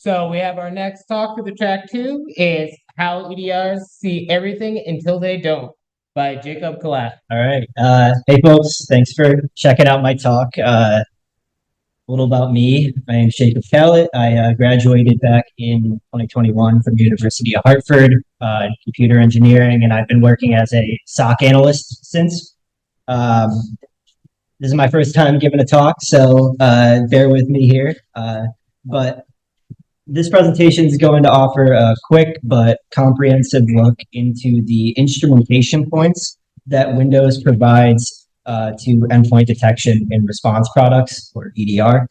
So we have our next talk for the track 2 is How EDRs See Everything Until They Don't by Jacob Kalat. All right. Hey, folks. Thanks for checking out my talk. A little about me. My name is Jacob Kalat. I graduated back in 2021 from the University of Hartford in computer engineering, and I've been working as a SOC analyst since. This is my first time giving a talk, so bear with me here. But this presentation is going to offer a quick but comprehensive look into the instrumentation points that Windows provides to endpoint detection and response products, or EDR.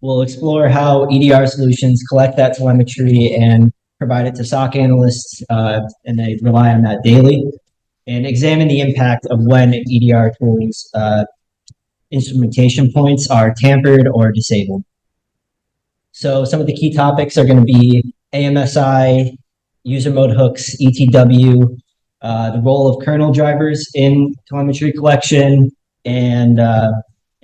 We'll explore how EDR solutions collect that telemetry and provide it to SOC analysts, and they rely on that daily, and examine the impact of when EDR tools instrumentation points are tampered or disabled. So some of the key topics are going to be AMSI, user mode hooks, ETW, the role of kernel drivers in telemetry collection, and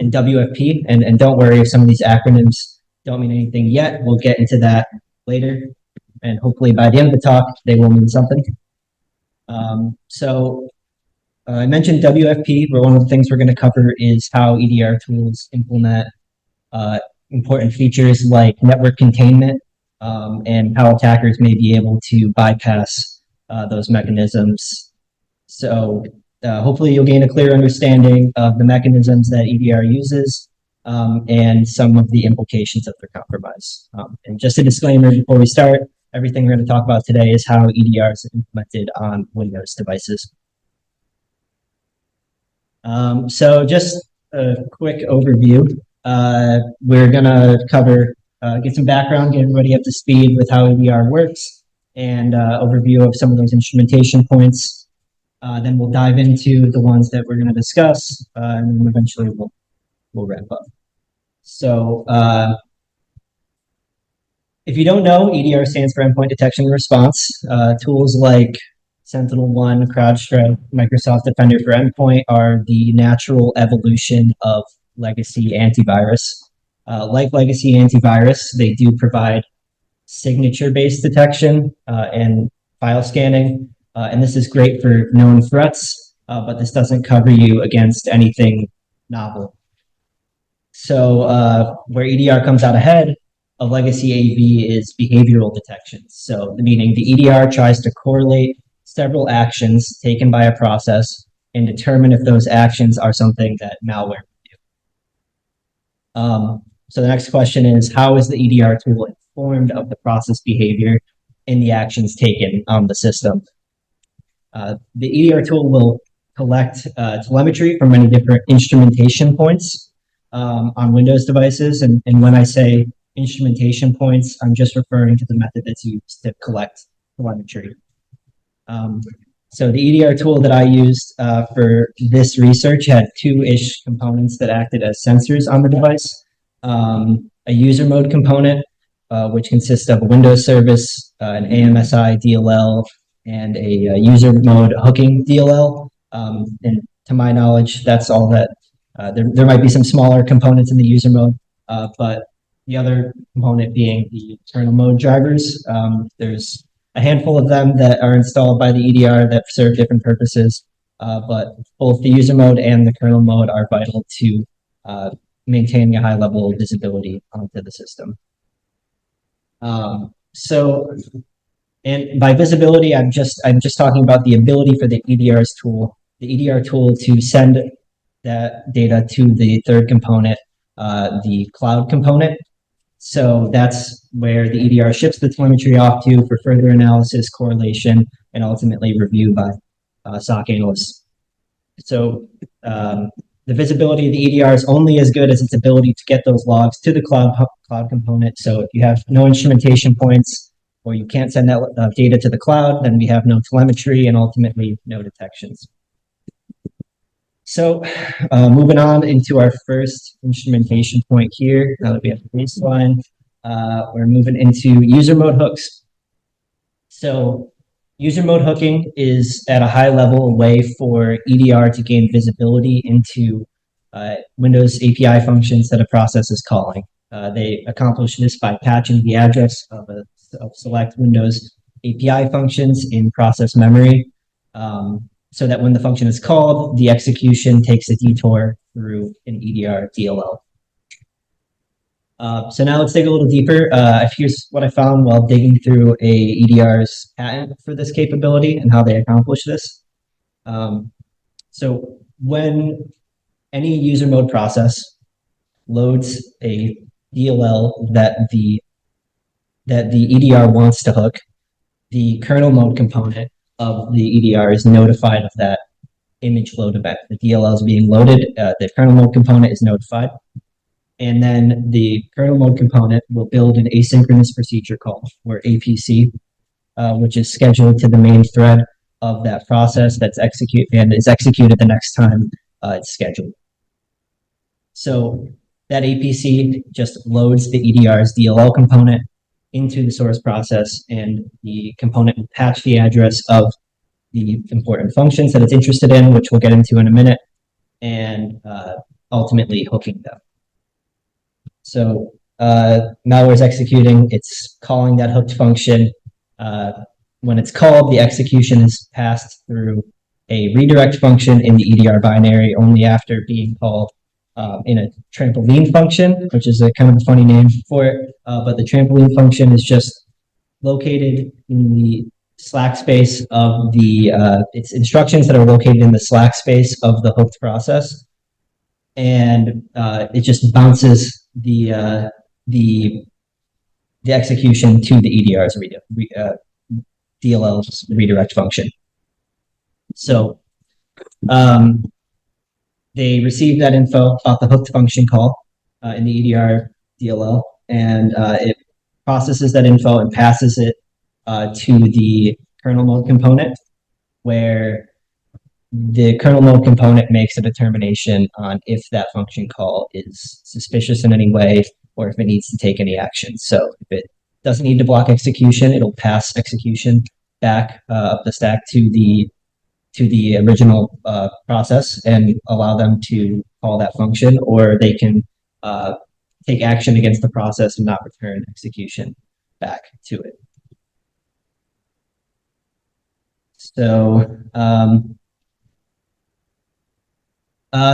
WFP. And don't worry if some of these acronyms don't mean anything yet. We'll get into that later. And hopefully by the end of the talk, they will mean something. I mentioned WFP, but one of the things we're going to cover is how EDR tools implement important features like network containment, and how attackers may be able to bypass those mechanisms. So hopefully you'll gain a clear understanding of the mechanisms that EDR uses, and some of the implications of their compromise. And just a disclaimer before we start, everything we're going to talk about today is how EDR is implemented on Windows devices. So just a quick overview. We're going to cover, get some background, get everybody up to speed with how EDR works, and overview of some of those instrumentation points. Then we'll dive into the ones that we're going to discuss, and then eventually we'll wrap up. So if you don't know, EDR stands for Endpoint Detection and Response. Tools like SentinelOne, CrowdStrike, Microsoft Defender for Endpoint are the natural evolution of legacy antivirus. Like legacy antivirus, they do provide signature-based detection and file scanning, and this is great for known threats, but this doesn't cover you against anything novel. So where EDR comes out ahead of legacy AV is behavioral detection. So meaning the EDR tries to correlate several actions taken by a process and determine if those actions are something that malware. So the next question is, how is the EDR tool informed of the process behavior in the actions taken on the system? The EDR tool will collect telemetry from many different instrumentation points on Windows devices. And when I say instrumentation points, I'm just referring to the method that's used to collect telemetry. So the EDR tool that I used for this research had two-ish components that acted as sensors on the device. A user mode component, which consists of a Windows service, an AMSI DLL, and a user mode hooking DLL. And to my knowledge, that's all that. There might be some smaller components in the user mode, but the other component being the kernel mode drivers. There's a handful of them that are installed by the EDR that serve different purposes, but both the user mode and the kernel mode are vital to maintaining a high level of visibility onto the system. And by visibility, I'm just talking about the ability for the EDR tool to send that data to the third component, the cloud component. So that's where the EDR ships the telemetry off to for further analysis, correlation, and ultimately review by SOC analysts. So the visibility of the EDR is only as good as its ability to get those logs to the cloud component. So if you have no instrumentation points, or you can't send that data to the cloud, then we have no telemetry and ultimately no detections. So moving on into our first instrumentation point here, now that we have the baseline, we're moving into user mode hooks. So user mode hooking is at a high level a way for EDR to gain visibility into Windows API functions that a process is calling. They accomplish this by patching the address of select Windows API functions in process memory, so that when the function is called, the execution takes a detour through an EDR DLL. So now let's dig a little deeper. Here's what I found while digging through a EDR's patent for this capability and how they accomplish this. So when any user mode process loads a DLL that the EDR wants to hook, the kernel mode component of the EDR is notified of that image load event. The DLL is being loaded, the kernel mode component is notified, and then the kernel mode component will build an asynchronous procedure call, or APC, which is scheduled to the main thread of that process that's executed the next time it's scheduled. So that APC just loads the EDR's DLL component into the source process, and the component will patch the address of the important functions that it's interested in, which we'll get into in a minute, and ultimately hooking them. So malware is executing, it's calling that hooked function. When it's called, the execution is passed through a redirect function in the EDR binary only after being called in a trampoline function, which is a kind of a funny name for it. But the trampoline function is just located in the slack space of its instructions that are located in the slack space of the hooked process. And it just bounces the execution to the EDR's DLL's redirect function. So they receive that info about the hooked function call in the EDR DLL, and it processes that info and passes it to the kernel mode component, where the kernel mode component makes a determination on if that function call is suspicious in any way or if it needs to take any action. So if it doesn't need to block execution, it'll pass execution back up the stack to the original process and allow them to call that function, or they can take action against the process and not return execution back to it. So,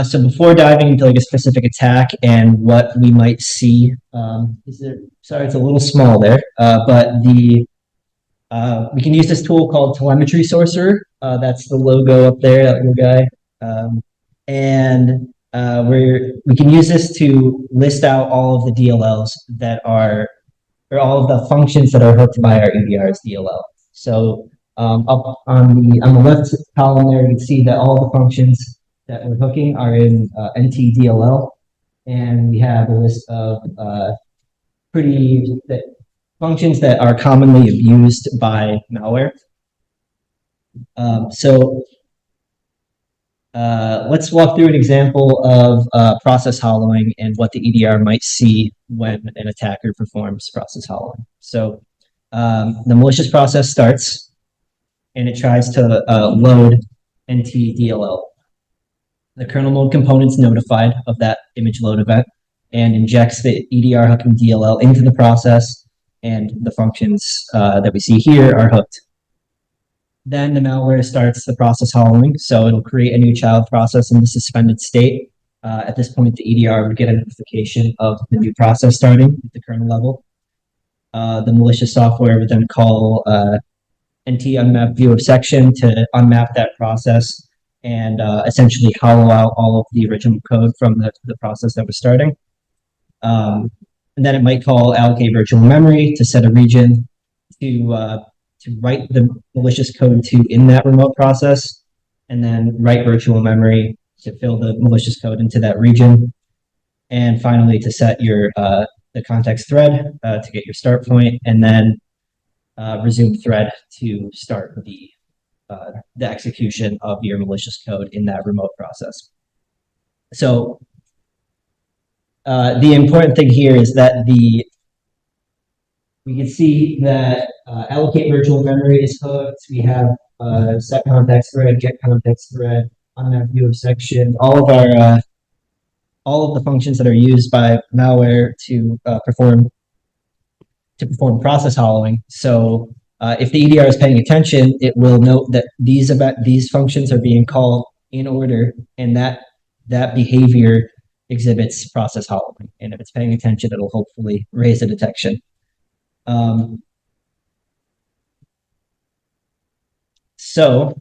so before diving into like a specific attack and what we might see, sorry, it's a little small there, but we can use this tool called Telemetry Sorcerer. That's the logo up there, that little guy. And we can use this to list out all of the DLLs that are, or all of the functions that are hooked by our EDR's DLL. So up on the left column there, you can see that all the functions that we're hooking are in NTDLL, and we have a list of functions that are commonly abused by malware. So let's walk through an example of process hollowing and what the EDR might see when an attacker performs process hollowing. So the malicious process starts, and it tries to load NTDLL. The kernel mode component's notified of that image load event and injects the EDR hooking DLL into the process, and the functions that we see here are hooked. Then the malware starts the process hollowing, so it'll create a new child process in the suspended state. At this point, the EDR would get a notification of the new process starting at the kernel level. The malicious software would then call NT unmap view of section to unmap that process and essentially hollow out all of the original code from the process that was starting. And then it might call allocate virtual memory to set a region to write the malicious code to in that remote process, and then write virtual memory to fill the malicious code into that region. And finally, to set your the context thread to get your start point, and then resume thread to start the execution of your malicious code in that remote process. So the important thing here is that we can see that allocate virtual memory is hooked. We have set context thread, get context thread, unmap view of section. All of our all of the functions that are used by malware to perform process hollowing. So if the EDR is paying attention, it will note that these functions are being called in order, and that behavior exhibits process hollowing. And if it's paying attention, it'll hopefully raise a detection. So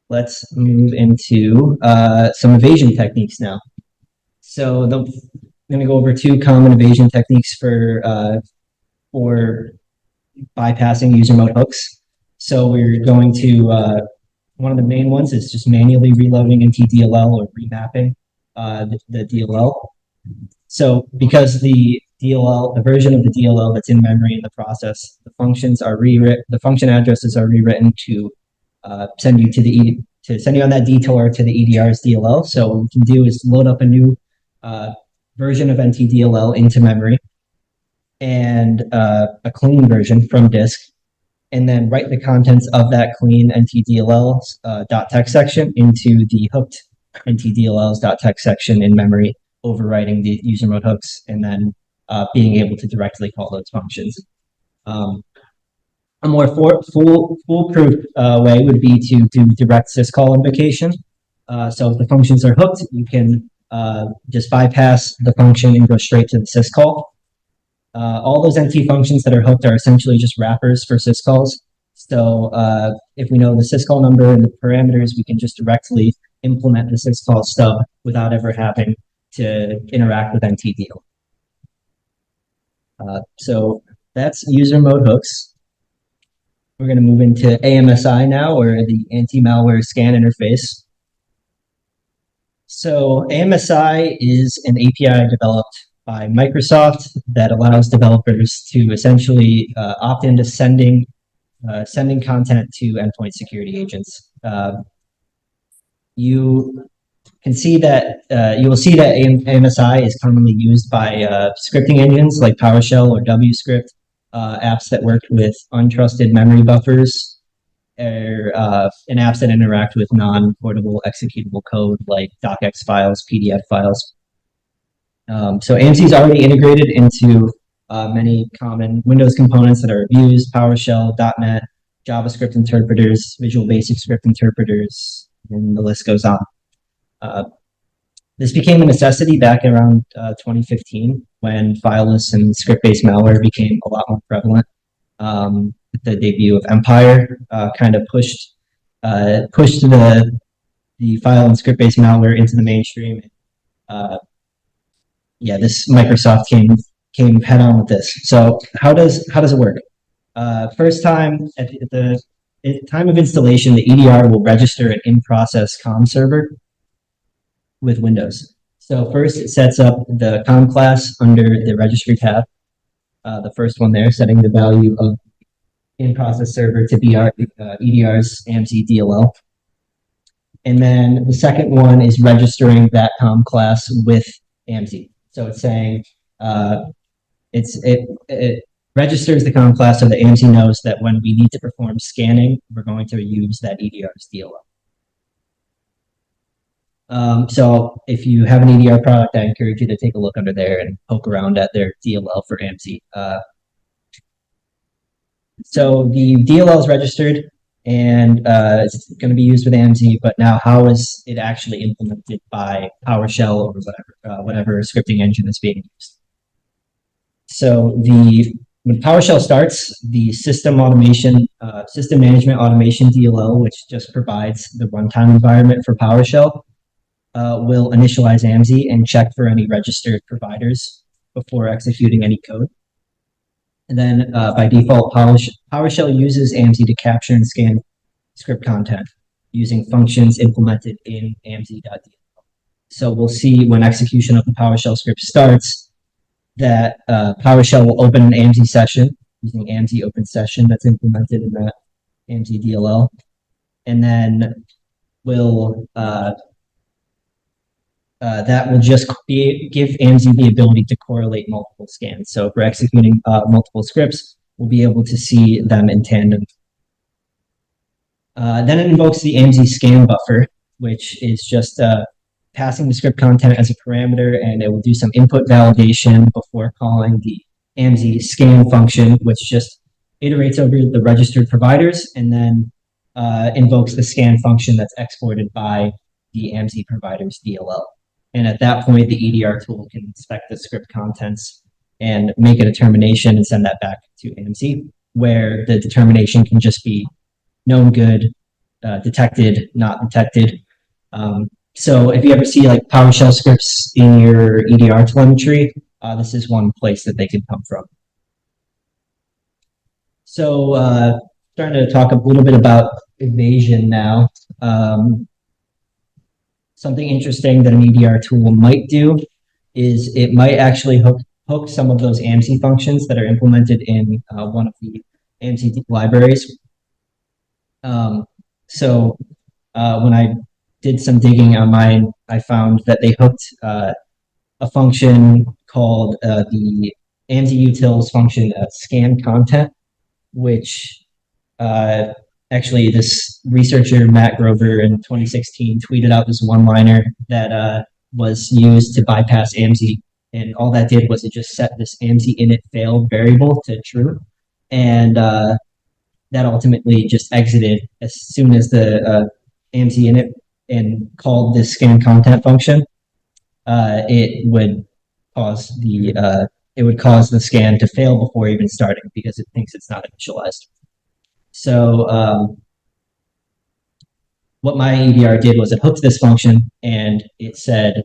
let's move into some evasion techniques now. So I'm going to go over two common evasion techniques for bypassing user mode hooks. So we're going to one of the main ones is just manually reloading NTDLL or remapping the DLL. So because the version of the DLL that's in memory in the process, the functions are rewritten, the function addresses are rewritten to send you on that detour to the EDR's DLL. So what we can do is load up a new version of NTDLL into memory and a clean version from disk, and then write the contents of that clean NTDLL .text section into the hooked NTDLL's .text section in memory, overwriting the user mode hooks, and then being able to directly call those functions. A more foolproof way would be to do direct syscall invocation. So if the functions are hooked, you can just bypass the function and go straight to the syscall. All those NT functions that are hooked are essentially just wrappers for syscalls. So if we know the syscall number and the parameters, we can just directly implement the syscall stub without ever having to interact with NTDL. So that's user mode hooks. We're going to move into AMSI now, or the anti-malware scan interface. So AMSI is an API developed by Microsoft that allows developers to essentially opt into sending content to endpoint security agents. You can see that you will see that AMSI is commonly used by scripting engines like PowerShell or WScript, apps that work with untrusted memory buffers, or and apps that interact with non-portable executable code like docx files, PDF files. So AMSI is already integrated into many common Windows components that are used: PowerShell, .NET, JavaScript interpreters, Visual Basic script interpreters, and the list goes on. This became a necessity back around 2015 when fileless and script-based malware became a lot more prevalent. The debut of Empire kind of pushed the file and script-based malware into the mainstream. This Microsoft came head on with this. So how does it work? First time at the time of installation, the EDR will register an in-process COM server with Windows. So first it sets up the COM class under the registry tab, the first one there, setting the value of in-process server to be our EDR's AMSI DLL. And then the second one is registering that COM class with AMSI. So it's saying it registers the COM class so that AMSI knows that when we need to perform scanning, we're going to use that EDR's DLL. So if you have an EDR product, I encourage you to take a look under there and poke around at their DLL for AMSI. So the DLL is registered and it's going to be used with AMSI, but now how is it actually implemented by PowerShell or whatever scripting engine is being used? So when PowerShell starts, the system management automation DLL, which just provides the runtime environment for PowerShell, will initialize AMSI and check for any registered providers before executing any code. And then by default, PowerShell uses AMSI to capture and scan script content using functions implemented in AMSI.dll. So we'll see when execution of the PowerShell script starts that PowerShell will open an AMSI session using AMSI open session that's implemented in that AMSI DLL. And then that will just give AMSI the ability to correlate multiple scans. So if we're executing multiple scripts, we'll be able to see them in tandem. Then it invokes the AMSI scan buffer, which is just passing the script content as a parameter, and it will do some input validation before calling the AMSI scan function, which just iterates over the registered providers and then invokes the scan function that's exported by the AMSI provider's DLL. And at that point, the EDR tool can inspect the script contents and make a determination and send that back to AMSI, where the determination can just be known good, detected, not detected. So if you ever see like PowerShell scripts in your EDR telemetry, this is one place that they can come from. So starting to talk a little bit about evasion now. Something interesting that an EDR tool might do is it might actually hook some of those AMSI functions that are implemented in one of the AMSI libraries. So when I did some digging on mine, I found that they hooked a function called the AMSI utils function scan content, which actually this researcher, Matt Grover, in 2016 tweeted out this one-liner that was used to bypass AMSI. And all that did was it just set this AMSI init failed variable to true. And that ultimately just exited as soon as the AMSI init and called this scan content function. It would cause the scan to fail before even starting because it thinks it's not initialized. So what my EDR did was it hooked this function and it said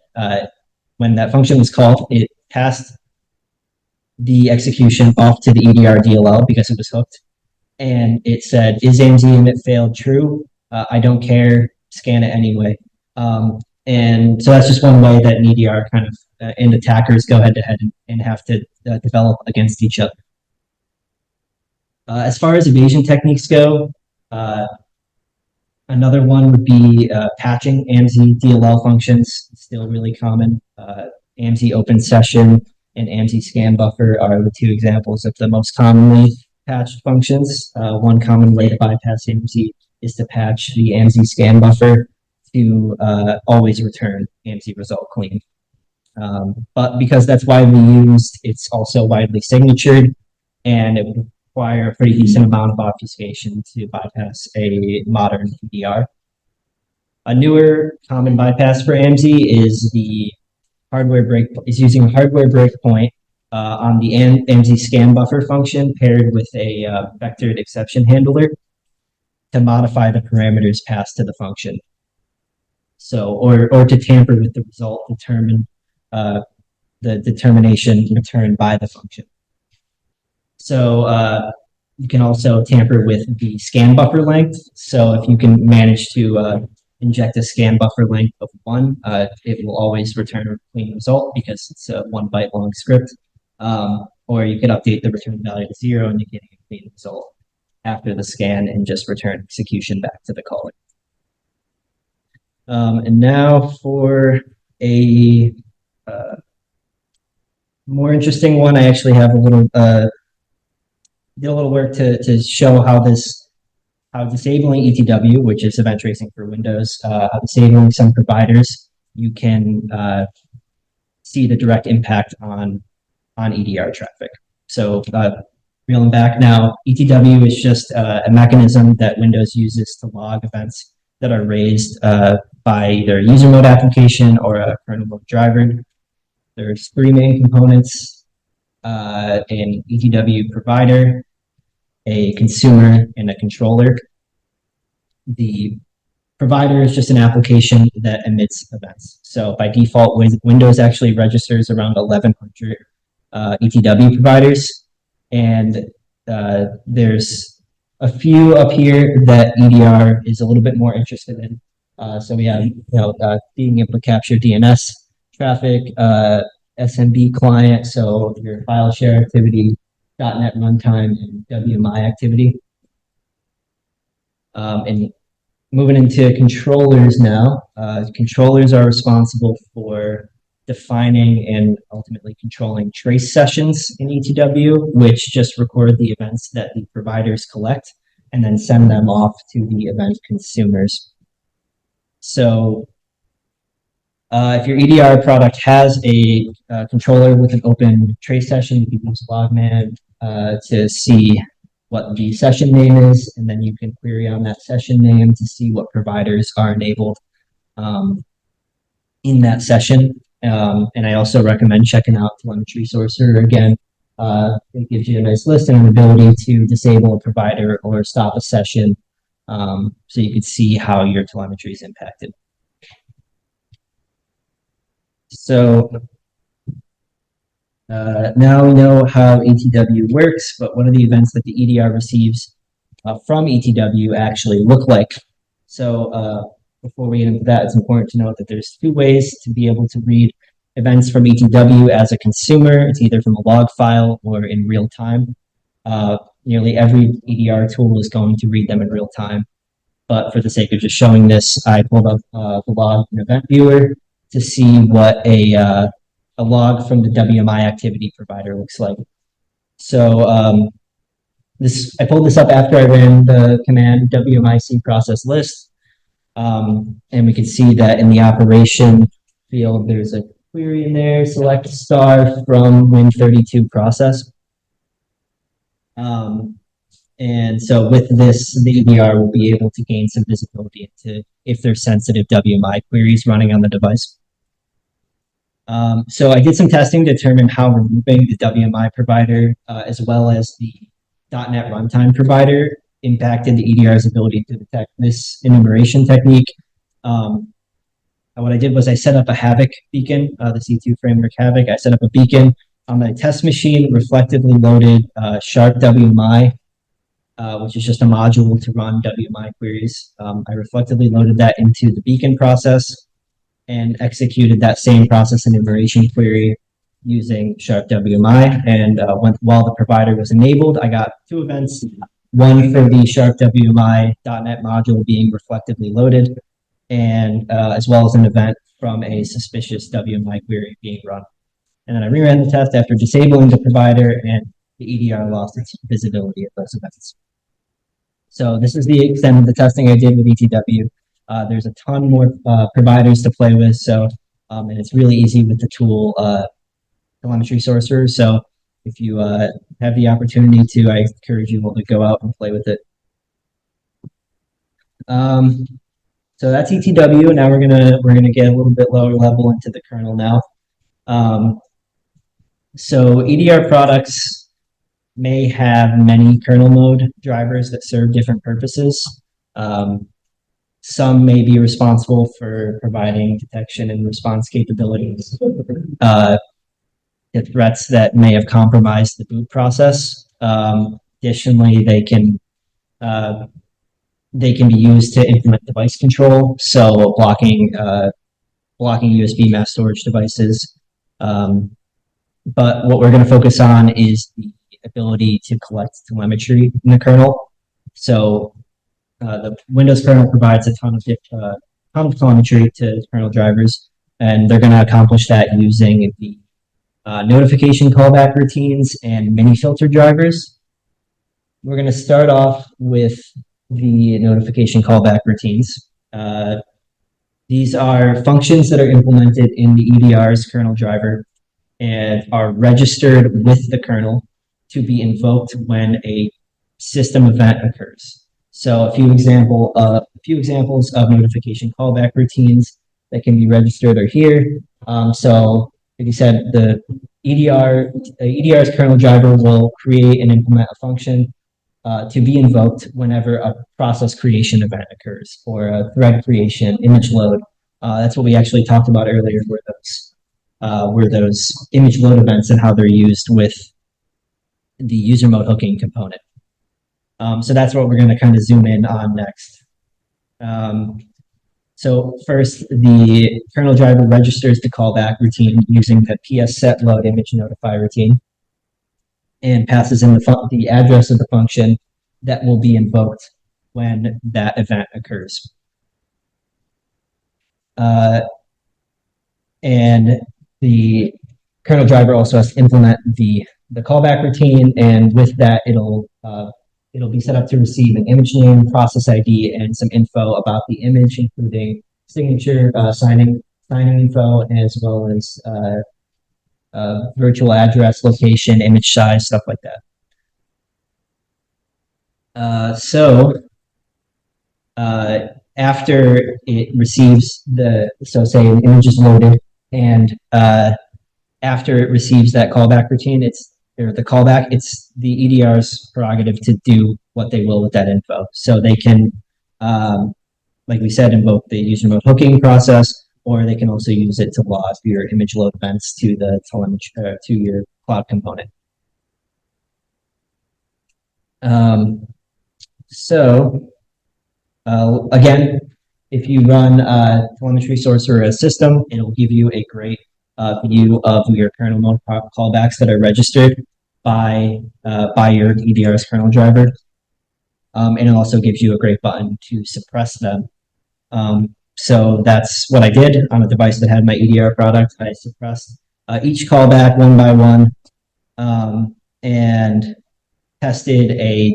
when that function was called, it passed the execution off to the EDR DLL because it was hooked. And it said, is AMSI init failed true? I don't care, scan it anyway. And so that's just one way that an EDR kind of and attackers go head to head and have to develop against each other. As far as evasion techniques go, another one would be patching AMSI DLL functions, still really common. AMSI open session and AMSI scan buffer are the two examples of the most commonly patched functions. One common way to bypass AMSI is to patch the AMSI scan buffer to always return AMSI result clean. But because that's widely used, it's also widely signatured, and it would require a pretty decent amount of obfuscation to bypass a modern EDR. A newer common bypass for AMSI is the using a hardware breakpoint on the AMSI scan buffer function paired with a vectored exception handler to modify the parameters passed to the function. So, or to tamper with the result, determine the determination returned by the function. So you can also tamper with the scan buffer length. So if you can manage to inject a scan buffer length of 1, it will always return a clean result because it's a 1 byte long script. Or you could update the return value to 0 and you're getting a clean result after the scan and just return execution back to the caller. And now for a more interesting one, I actually have a little did a little work to show how disabling ETW, which is event tracing for Windows, how disabling some providers, you can see the direct impact on EDR traffic. So reeling back now, ETW is just a mechanism that Windows uses to log events that are raised by either a user mode application or a kernel mode driver. There's 3 main components, an ETW provider, a consumer, and a controller. The provider is just an application that emits events. So by default, Windows actually registers around 1,100 ETW providers, and there's a few up here that EDR is a little bit more interested in. So we have, being able to capture DNS traffic, SMB client, so your file share activity, .NET runtime, and WMI activity. And moving into controllers now, controllers are responsible for defining and ultimately controlling trace sessions in ETW, which just record the events that the providers collect and then send them off to the event consumers. So If your EDR product has a controller with an open trace session, you can use logman to see what the session name is, and then you can query on that session name to see what providers are enabled in that session. And I also recommend checking out Telemetry Sourcer. Again, it gives you a nice list and an ability to disable a provider or stop a session, so you can see how your telemetry is impacted. So now we know how ETW works, but what are the events that the EDR receives from ETW actually look like? So before we get into that, it's important to note that there's two ways to be able to read events from ETW as a consumer. It's either from a log file or in real time. Nearly every EDR tool is going to read them in real time. But for the sake of just showing this, I pulled up the log and event viewer to see what a log from the WMI activity provider looks like. So I pulled this up after I ran the command WMIC process list. And we can see that in the operation field, there's a query in there, select star from Win32 process. And so with this, the EDR will be able to gain some visibility into if there's sensitive WMI queries running on the device. So I did some testing to determine how removing the WMI provider as well as the .NET runtime provider impacted the EDR's ability to detect this enumeration technique. What I did was I set up a Havoc beacon, the C2 framework Havoc. I set up a beacon on my test machine, reflectively loaded Sharp WMI, which is just a module to run WMI queries. I reflectively loaded that into the beacon process and executed that same process enumeration query using Sharp WMI. And while the provider was enabled, I got two events. One for the Sharp WMI .NET module being reflectively loaded, and as well as an event from a suspicious WMI query being run. And then I reran the test after disabling the provider, and the EDR lost its visibility of those events. So this is the extent of the testing I did with ETW. There's a ton more providers to play with, so and it's really easy with the tool Telemetry Sourcer. So if you have the opportunity to, I encourage you all to go out and play with it. So that's ETW. Now we're gonna get a little bit lower level into the kernel now. So EDR products may have many kernel mode drivers that serve different purposes. Some may be responsible for providing detection and response capabilities to threats that may have compromised the boot process. Additionally, they can be used to implement device control, so blocking USB mass storage devices. But what we're going to focus on is the ability to collect telemetry in the kernel. So the Windows kernel provides a ton of telemetry to kernel drivers, and they're going to accomplish that using the notification callback routines and mini filter drivers. We're going to start off with the notification callback routines. These are functions that are implemented in the EDR's kernel driver and are registered with the kernel to be invoked when a system event occurs. So a few examples of notification callback routines that can be registered are here. So like you said, the EDR's kernel driver will create and implement a function to be invoked whenever a process creation event occurs, or a thread creation, image load. That's what we actually talked about earlier, were those image load events and how they're used with the user mode hooking component. So that's what we're going to kind of zoom in on next. So first, the kernel driver registers the callback routine using the PS set load image notify routine, and passes in the address of the function that will be invoked when that event occurs. And the kernel driver also has to implement the callback routine, and with that, it'll be set up to receive an image name, process ID, and some info about the image, including signature, signing signing info, as well as virtual address, location, image size, stuff like that. After it receives say an image is loaded, and after it receives that callback routine, it's the EDR's prerogative to do what they will with that info. So they can, like we said, invoke the user mode hooking process, or they can also use it to log your image load events to the telemetry to your cloud component. Again, if you run a telemetry source or a system, it'll give you a great view of your kernel mode callbacks that are registered by your EDR's kernel driver. And it also gives you a great button to suppress them. So that's what I did on a device that had my EDR product. I suppressed each callback one by one, and tested a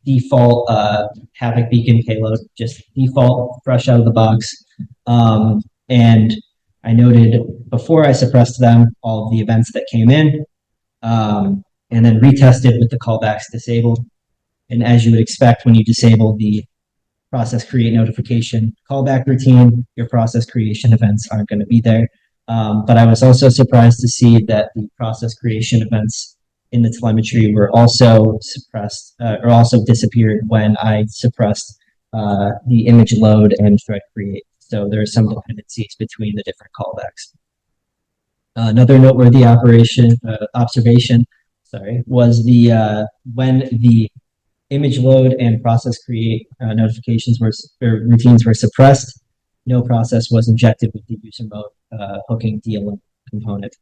default Havoc beacon payload, just default, fresh out of the box. And I noted before I suppressed them all of the events that came in, and then retested with the callbacks disabled. And as you would expect, when you disable the process create notification callback routine, your process creation events aren't going to be there. But I was also surprised to see that the process creation events in the telemetry were also suppressed or also disappeared when I suppressed the image load and thread create. So there are some dependencies between the different callbacks. Another noteworthy observation was when the image load and process create notifications routines were suppressed, no process was injected with the user mode hooking DLM component.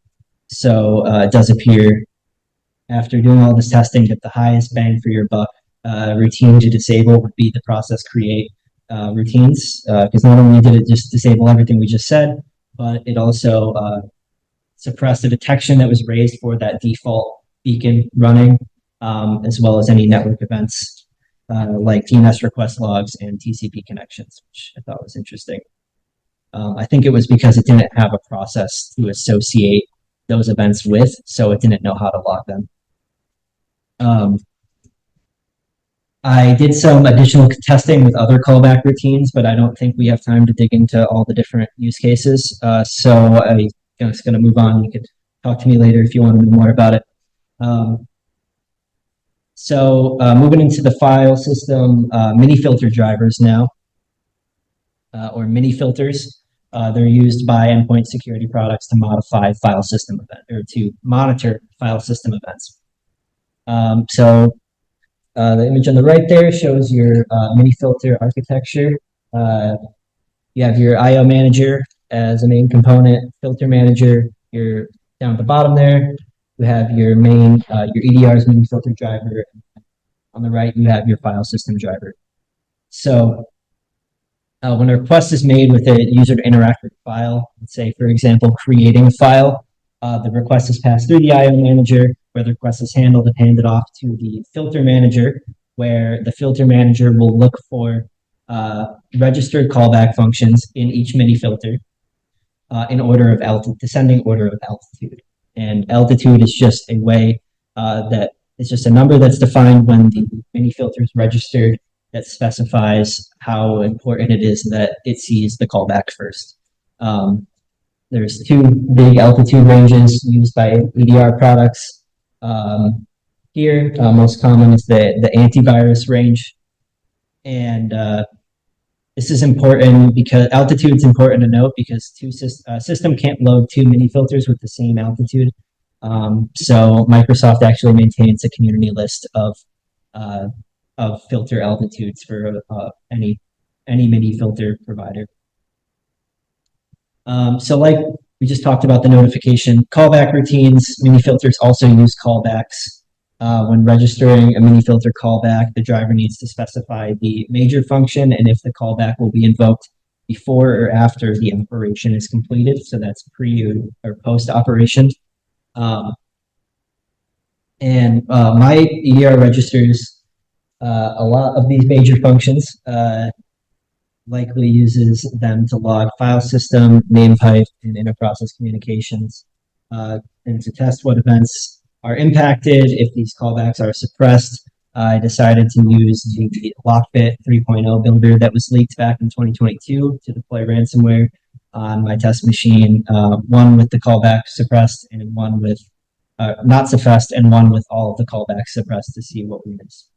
So it does appear, after doing all this testing, that the highest bang for your buck routine to disable would be the process create routines, because not only did it just disable everything we just said, but it also suppressed the detection that was raised for that default beacon running, as well as any network events like DNS request logs and TCP connections, which I thought was interesting. I think it was because it didn't have a process to associate those events with, so it didn't know how to log them. I did some additional testing with other callback routines, but I don't think we have time to dig into all the different use cases. So I'm just going to move on. You could talk to me later if you want to know more about it. Moving into the file system, mini filter drivers now, or mini filters. They're used by endpoint security products to modify file system event or to monitor file system events. The image on the right there shows your mini filter architecture. You have your IO manager as a main component, filter manager. You're down at the bottom there. You have your main, your EDR's mini filter driver. On the right, you have your file system driver. So when a request is made with a user to interact with a file, let's say, for example, creating a file, the request is passed through the IO manager, where the request is handled and handed off to the filter manager, where the filter manager will look for registered callback functions in each mini filter in order of descending order of altitude. And altitude is just a way that it's just a number that's defined when the mini filter is registered that specifies how important it is that it sees the callback first. There's two big altitude ranges used by EDR products. Here, most common is the antivirus range. And this is important because altitude is important to note because system can't load two mini filters with the same altitude. So Microsoft actually maintains a community list of filter altitudes for any mini filter provider. So like we just talked about the notification callback routines, mini filters also use callbacks. When registering a mini filter callback, the driver needs to specify the major function and if the callback will be invoked before or after the operation is completed. So that's pre or post operation. My EDR registers a lot of these major functions. likely uses them to log file system, name type, and interprocess communications, and to test what events are impacted. If these callbacks are suppressed, I decided to use the Lockbit 3.0 builder that was leaked back in 2022 to deploy ransomware on my test machine, one with the callback suppressed and one with not suppressed, and one with all of the callbacks suppressed to see what we missed.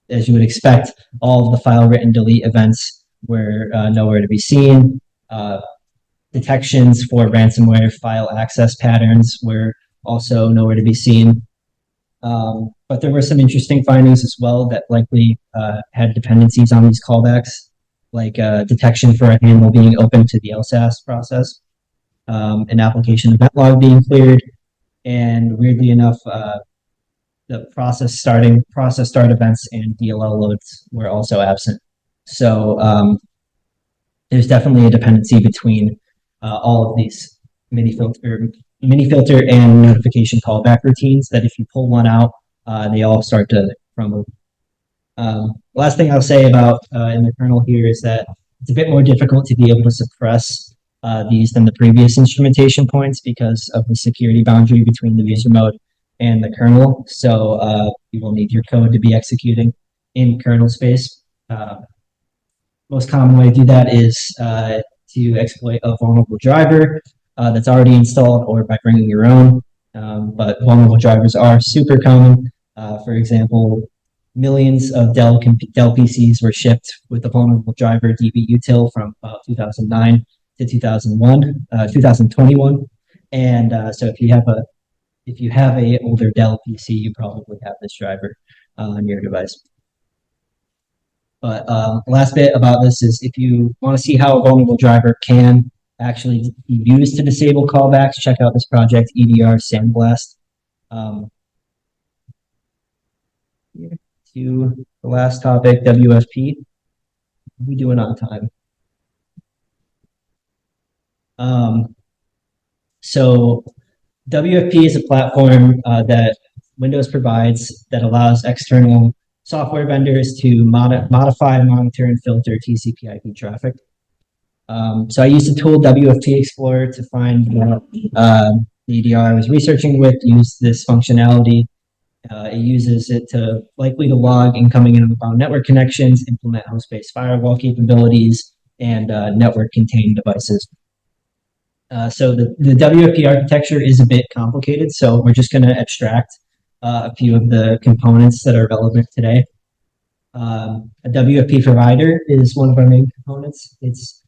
As you would expect, all of the file written delete events were nowhere to be seen. Detections for ransomware file access patterns were also nowhere to be seen. But there were some interesting findings as well that likely had dependencies on these callbacks, like detection for a handle being open to the LSAS process, an application event log being cleared, and weirdly enough, the process start events and DLL loads were also absent. So there's definitely a dependency between all of these mini filter and notification callback routines that if you pull one out, they all start to crumble. Last thing I'll say about in the kernel here is that it's a bit more difficult to be able to suppress these than the previous instrumentation points because of the security boundary between the user mode and the kernel. So you will need your code to be executing in kernel space. Most common way to do that is to exploit a vulnerable driver that's already installed or by bringing your own. But vulnerable drivers are super common. For example, millions of Dell PCs were shipped with a vulnerable driver dbutil from 2009 to 2021. And so if you have a older Dell PC, you probably have this driver on your device. But last bit about this is if you want to see how a vulnerable driver can actually be used to disable callbacks, check out this project, EDRs Sandblast. To the last topic, WFP. What are we doing on time? So WFP is a platform that Windows provides that allows external software vendors to modify, monitor, and filter TCP/IP traffic. So I used the tool WFP Explorer to find the EDR I was researching with, use this functionality. It uses it to likely to log incoming and outbound network connections, implement host-based firewall capabilities, and network contained devices. So the WFP architecture is a bit complicated, so we're just going to abstract a few of the components that are relevant today. A WFP provider is one of our main components. It's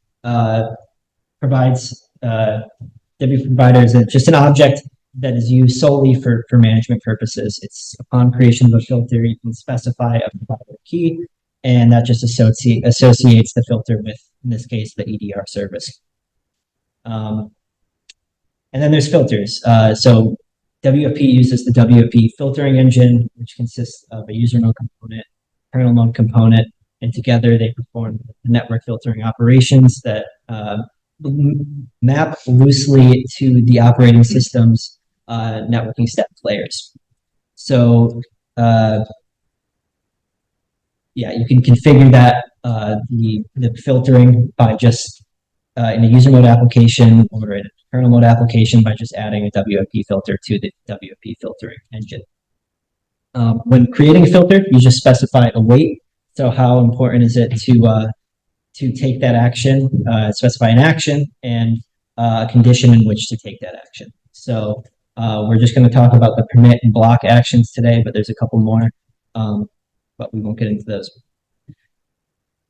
provides WFP provider is just an object that is used solely for management purposes. It's upon creation of a filter, you can specify a provider key, and that just associates the filter with, in this case, the EDR service. And then there's filters. So WFP uses the WFP filtering engine, which consists of a user mode component, kernel mode component, and together they perform the network filtering operations that map loosely to the operating system's networking step layers. So yeah, you can configure that the filtering by just in a user mode application or in a kernel mode application by just adding a WFP filter to the WFP filtering engine. When creating a filter, you just specify a weight. So how important is it to take that action, specify an action and a condition in which to take that action. So we're just going to talk about the permit and block actions today, but there's a couple more, but we won't get into those.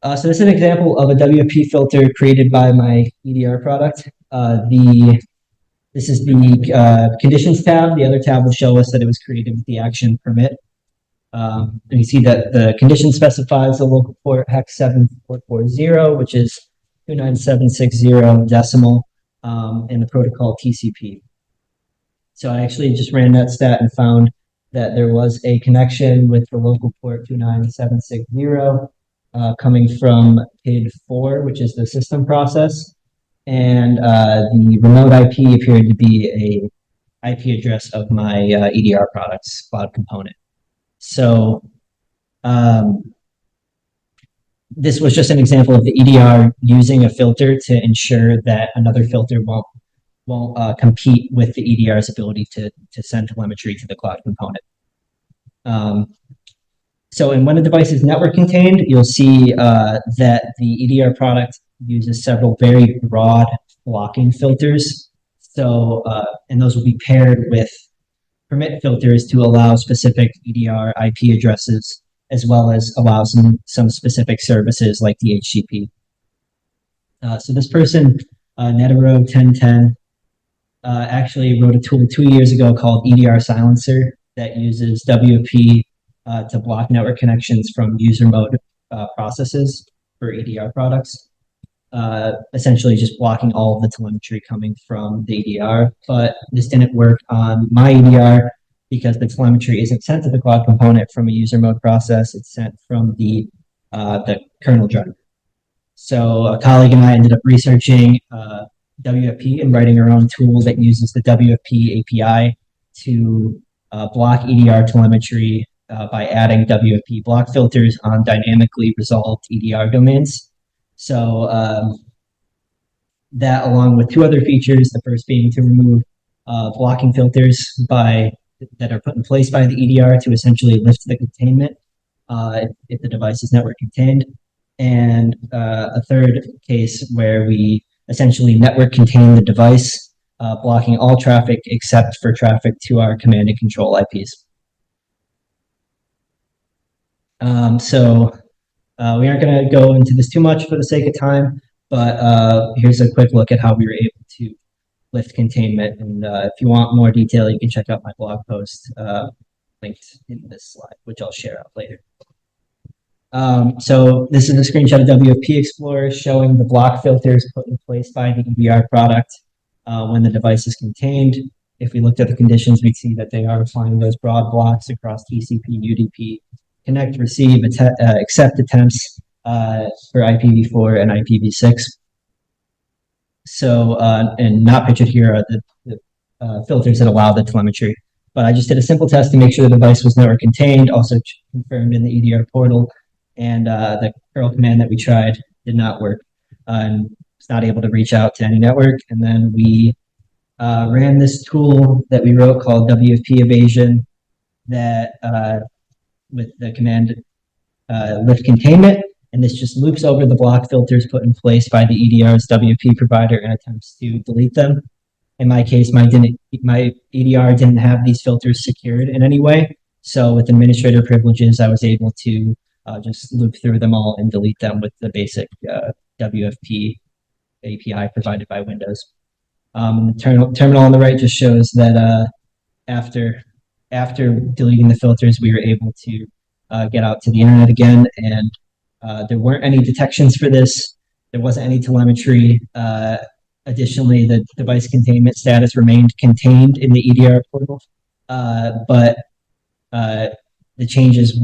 So this is an example of a WFP filter created by my EDR product. This is the conditions tab. The other tab will show us that it was created with the action permit. And you see that the condition specifies the local port hex 7440, which is 29760 decimal, and the protocol TCP. So I actually just ran that stat and found that there was a connection with the local port 29760 coming from PID 4, which is the system process. And the remote IP appeared to be a IP address of my EDR products cloud component. So this was just an example of the EDR using a filter to ensure that another filter won't compete with the EDR's ability to send telemetry to the cloud component. So when a device is network contained, you'll see that the EDR product uses several very broad blocking filters. So, and those will be paired with permit filters to allow specific EDR IP addresses, as well as allow some specific services like DHCP. So this person, Netero 1010, actually wrote a tool 2 years ago called EDR Silencer that uses WFP to block network connections from user mode processes for EDR products. Essentially just blocking all of the telemetry coming from the EDR, but this didn't work on my EDR because the telemetry isn't sent to the cloud component from a user mode process, it's sent from the kernel driver. So a colleague and I ended up researching WFP and writing our own tool that uses the WFP API to block EDR telemetry by adding WFP block filters on dynamically resolved EDR domains. So that, along with two other features, the first being to remove blocking filters that are put in place by the EDR to essentially lift the containment if the device is network contained, and a third case where we essentially network contain the device, blocking all traffic except for traffic to our command and control IPs. We aren't going to go into this too much for the sake of time, but here's a quick look at how we were able to lift containment. And if you want more detail, you can check out my blog post linked in this slide, which I'll share out later. So this is a screenshot of WFP Explorer showing the block filters put in place by the EDR product when the device is contained. If we looked at the conditions, we'd see that they are applying those broad blocks across TCP, UDP, connect, receive, accept attempts for IPv4 and IPv6. So, and not pictured here are the filters that allow the telemetry. But I just did a simple test to make sure the device was network contained, also confirmed in the EDR portal, and the curl command that we tried did not work. And was not able to reach out to any network. And then we ran this tool that we wrote called WFP evasion that with the command lift containment, and this just loops over the block filters put in place by the EDR's WFP provider and attempts to delete them. In my case, my EDR didn't have these filters secured in any way, so with administrator privileges, I was able to just loop through them all and delete them with the basic WFP API provided by Windows. The terminal on the right just shows that after deleting the filters, we were able to get out to the internet again, and there weren't any detections for this. There wasn't any telemetry. Additionally, the device containment status remained contained in the EDR portal, but the changes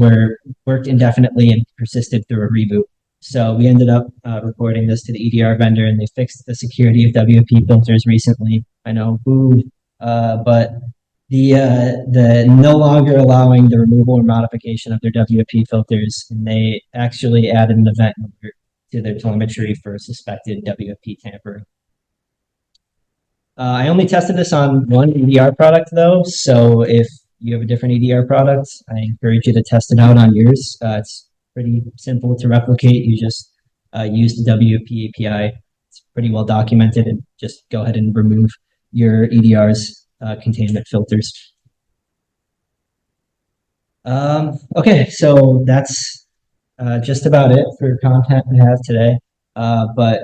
worked indefinitely and persisted through a reboot. So we ended up reporting this to the EDR vendor, and they fixed the security of WFP filters recently. I know, boo, but the no longer allowing the removal or modification of their WFP filters, and they actually added an event number to their telemetry for suspected WFP tampering. I only tested this on one EDR product though, so if you have a different EDR product, I encourage you to test it out on yours. It's pretty simple to replicate. You just use the WFP API. It's pretty well documented, and just go ahead and remove your EDR's containment filters. Okay, so that's just about it for content we have today. But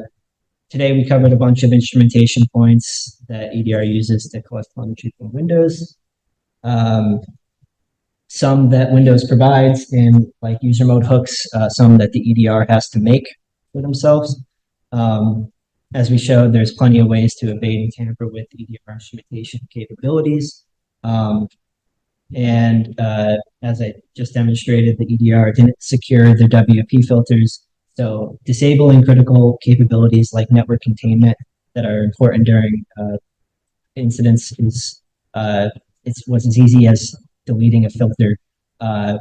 today we covered a bunch of instrumentation points that EDR uses to collect telemetry from Windows. Some that Windows provides in like user mode hooks, some that the EDR has to make for themselves. As we showed, there's plenty of ways to evade and tamper with EDR instrumentation capabilities. As I just demonstrated, the EDR didn't secure their WFP filters. So disabling critical capabilities like network containment that are important during incidents was as easy as deleting a filter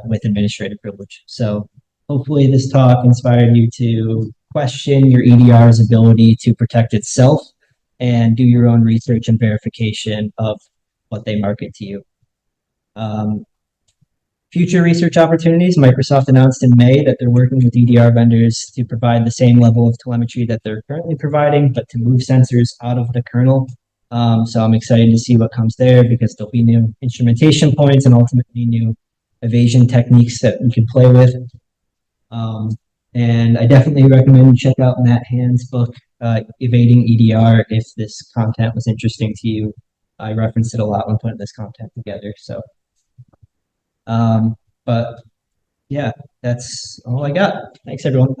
with administrative privilege. So hopefully this talk inspired you to question your EDR's ability to protect itself and do your own research and verification of what they market to you. Future research opportunities, Microsoft announced in May that they're working with EDR vendors to provide the same level of telemetry that they're currently providing, but to move sensors out of the kernel. So I'm excited to see what comes there because there'll be new instrumentation points and ultimately new evasion techniques that we can play with. And I definitely recommend you check out Matt Hand's book, Evading EDR, if this content was interesting to you. I referenced it a lot when putting this content together. So, but yeah, that's all I got. Thanks, everyone.